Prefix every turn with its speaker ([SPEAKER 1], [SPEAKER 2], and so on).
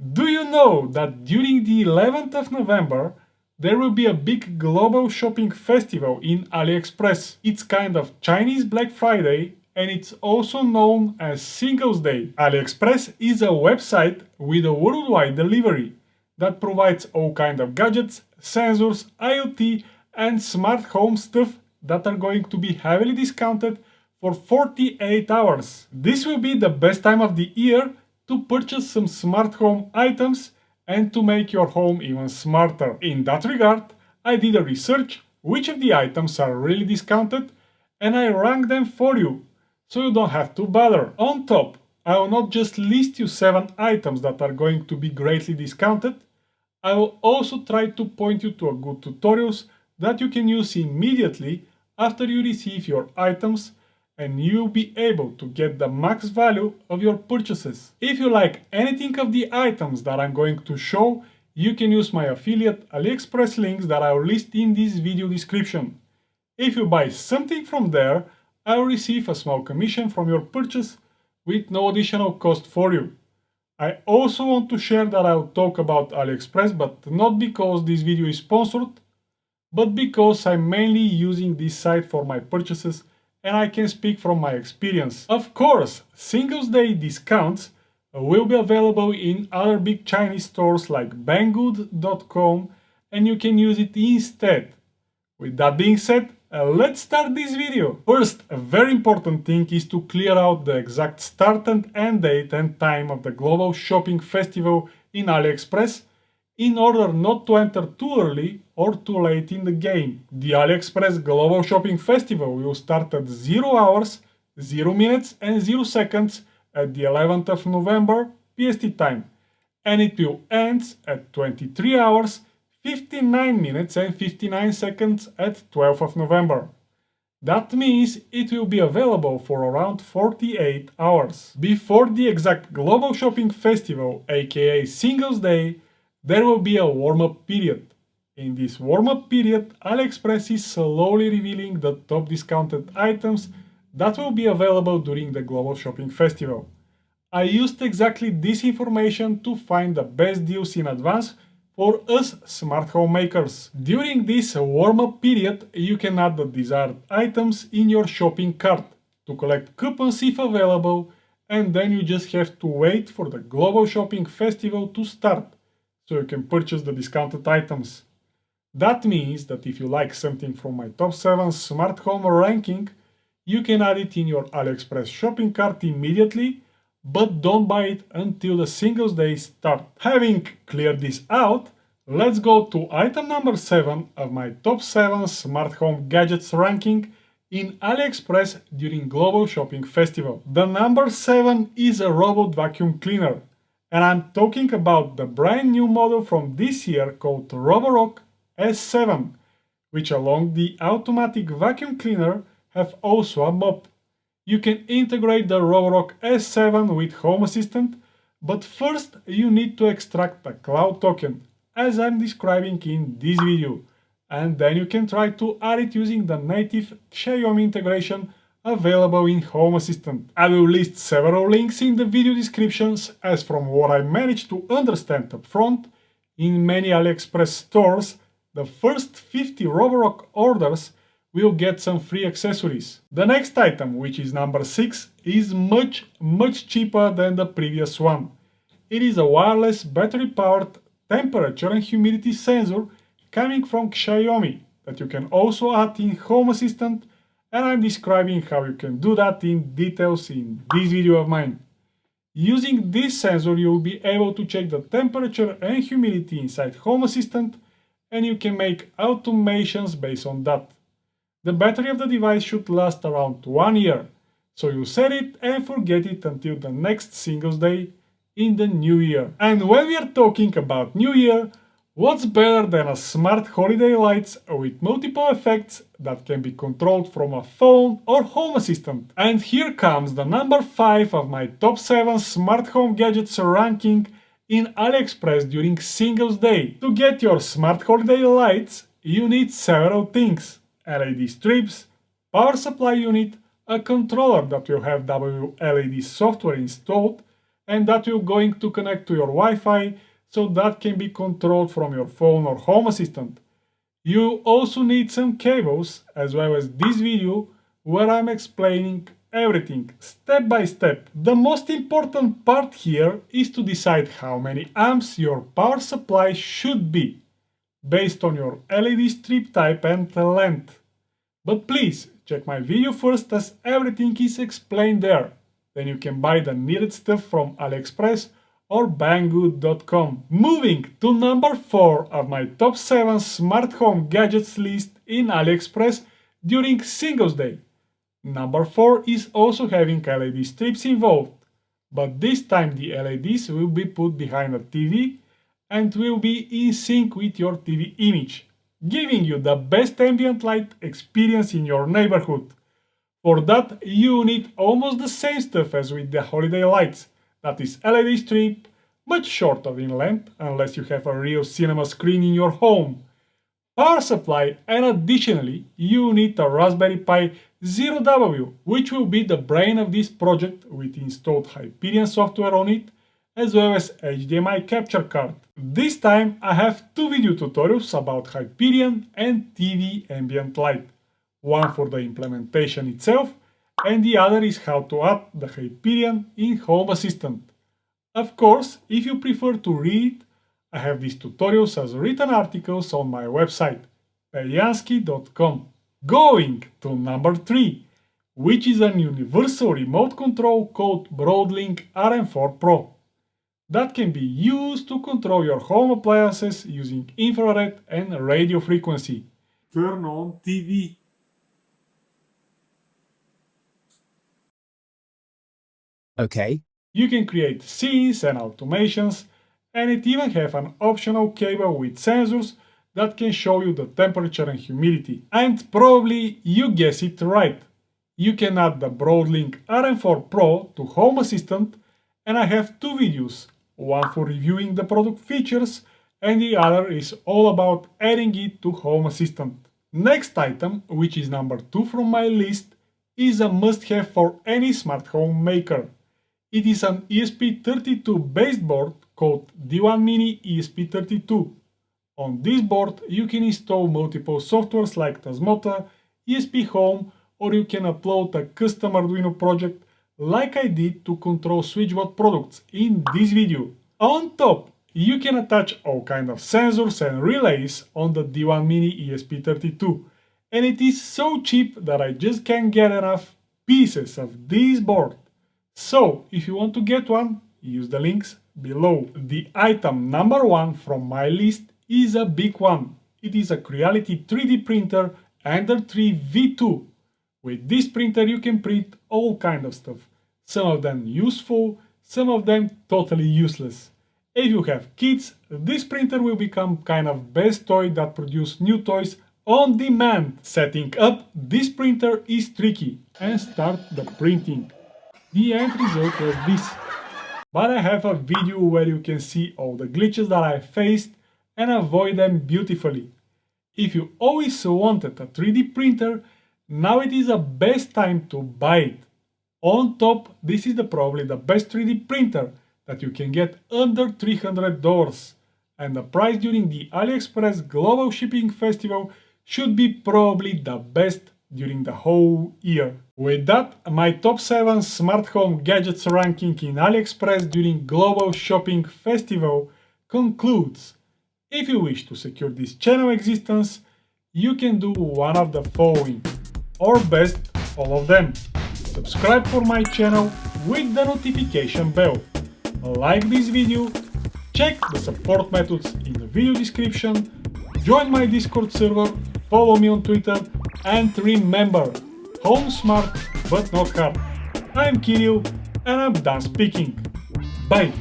[SPEAKER 1] Do you know that during the 11th of November there will be a big global shopping festival in AliExpress? It's kind of Chinese Black Friday and it's also known as Singles Day. AliExpress is a website with a worldwide delivery that provides all kinds of gadgets, sensors, IoT and smart home stuff that are going to be heavily discounted for 48 hours. This will be the best time of the year to purchase some smart home items and to make your home even smarter. In that regard, I did a research which of the items are really discounted and I ranked them for you, so you don't have to bother. On top, I will not just list you 7 items that are going to be greatly discounted, I will also try to point you to a good tutorials that you can use immediately after you receive your items and you'll be able to get the max value of your purchases. If you like anything of the items that I'm going to show, you can use my affiliate AliExpress links that I'll list in this video description. If you buy something from there, I'll receive a small commission from your purchase with no additional cost for you. I also want to share that I'll talk about AliExpress, but not because this video is sponsored, but because I'm mainly using this site for my purchases and I can speak from my experience. Of course, Singles Day discounts will be available in other big Chinese stores like Banggood.com and you can use it instead. With that being said, let's start this video. First, a very important thing is to clear out the exact start and end date and time of the global shopping festival in AliExpress in order not to enter too early or too late in the game. The AliExpress Global Shopping Festival will start at 0 hours, 0 minutes and 0 seconds at the 11th of November PST time, and it will end at 23 hours, 59 minutes and 59 seconds at 12th of November. That means it will be available for around 48 hours. Before the exact Global Shopping Festival, aka Singles Day, there will be a warm-up period. In this warm-up period, AliExpress is slowly revealing the top discounted items that will be available during the Global Shopping Festival. I used exactly this information to find the best deals in advance for us smart home makers. During this warm-up period, you can add the desired items in your shopping cart to collect coupons if available, and then you just have to wait for the Global Shopping Festival to start, so you can purchase the discounted items. That means that if you like something from my top 7 smart home ranking, you can add it in your AliExpress shopping cart immediately, but don't buy it until the Singles Day start. Having cleared this out, let's go to item number 7 of my top 7 smart home gadgets ranking in AliExpress during Global Shopping Festival. The number 7 is a robot vacuum cleaner, and I'm talking about the brand new model from this year called Roborock S7, which along the automatic vacuum cleaner have also a mop. You can integrate the Roborock S7 with Home Assistant, but first you need to extract the cloud token, as I'm describing in this video, and then you can try to add it using the native Xiaomi integration available in Home Assistant. I will list several links in the video descriptions, as from what I managed to understand upfront, in many AliExpress stores, the first 50 Roborock orders will get some free accessories. The next item, which is number 6, is much cheaper than the previous one. It is a wireless battery-powered temperature and humidity sensor coming from Xiaomi that you can also add in Home Assistant, and I'm describing how you can do that in details in this video of mine. Using this sensor, you will be able to check the temperature and humidity inside Home Assistant, and you can make automations based on that. The battery of the device should last around 1 year, so you set it and forget it until the next Singles Day in the new year. And when we are talking about new year, what's better than a smart holiday lights with multiple effects that can be controlled from a phone or Home Assistant? And here comes the number 5 of my top 7 smart home gadgets ranking in AliExpress during Singles Day. To get your smart holiday lights, you need several things: LED strips, power supply unit, a controller that will have WLED software installed, and that will going to connect to your Wi-Fi, so that can be controlled from your phone or home assistant. You also need some cables, as well as this video where I'm explaining everything step by step. The most important part here is to decide how many amps your power supply should be, based on your LED strip type and length. But please check my video first, as everything is explained there. Then you can buy the needed stuff from AliExpress or Banggood.com. Moving to number 4 of my top 7 smart home gadgets list in AliExpress during Singles Day. Number 4 is also having LED strips involved, but this time the LEDs will be put behind a TV and will be in sync with your TV image, giving you the best ambient light experience in your neighborhood. For that, you need almost the same stuff as with the holiday lights, that is LED strip, much shorter in length unless you have a real cinema screen in your home, power supply, and additionally you need a Raspberry Pi 0W, which will be the brain of this project with installed Hyperion software on it, as well as HDMI capture card. This time I have 2 video tutorials about Hyperion and TV Ambient Light. One for the implementation itself, and the other is how to add the Hyperion in Home Assistant. Of course, if you prefer to read, I have these tutorials as written articles on my website, KPeyanski.com. Going to number 3, which is an universal remote control called Broadlink RM4 Pro. That can be used to control your home appliances using infrared and radio frequency. Turn on TV.
[SPEAKER 2] Okay.
[SPEAKER 1] You can create scenes and automations, and it even have an optional cable with sensors that can show you the temperature and humidity. And probably you guess it right. You can add the Broadlink RM4 Pro to Home Assistant, and I have 2 videos, one for reviewing the product features and the other is all about adding it to Home Assistant. Next item, which is number 2 from my list, is a must-have for any smart home maker. It is an ESP32 based board called D1 Mini ESP32. On this board you can install multiple softwares like Tasmota, ESP Home, or you can upload a custom Arduino project like I did to control switchboard products in this video. On top, you can attach all kind of sensors and relays on the D1 Mini ESP32, and it is so cheap that I just can't get enough pieces of this board. So, if you want to get one, use the links below. The item number 1 from my list is a big one. It is a Creality 3D printer Ender 3 V2. With this printer you can print all kind of stuff. Some of them useful, some of them totally useless. If you have kids, this printer will become kind of best toy that produce new toys on demand. Setting up this printer is tricky, and start the printing. The end result was this. But I have a video where you can see all the glitches that I faced and avoid them beautifully. If you always wanted a 3D printer, now it is the best time to buy it. On top, this is probably the best 3D printer that you can get under $300, and the price during the AliExpress Global Shipping Festival should be probably the best during the whole year. With that, my top 7 smart home gadgets ranking in AliExpress during Global Shopping Festival concludes. If you wish to secure this channel existence, you can do one of the following, or best, all of them. Subscribe for my channel with the notification bell. Like this video, check the support methods in the video description, join my Discord server, follow me on Twitter, and remember, home smart but not hard. I'm Kirill and I'm done speaking. Bye!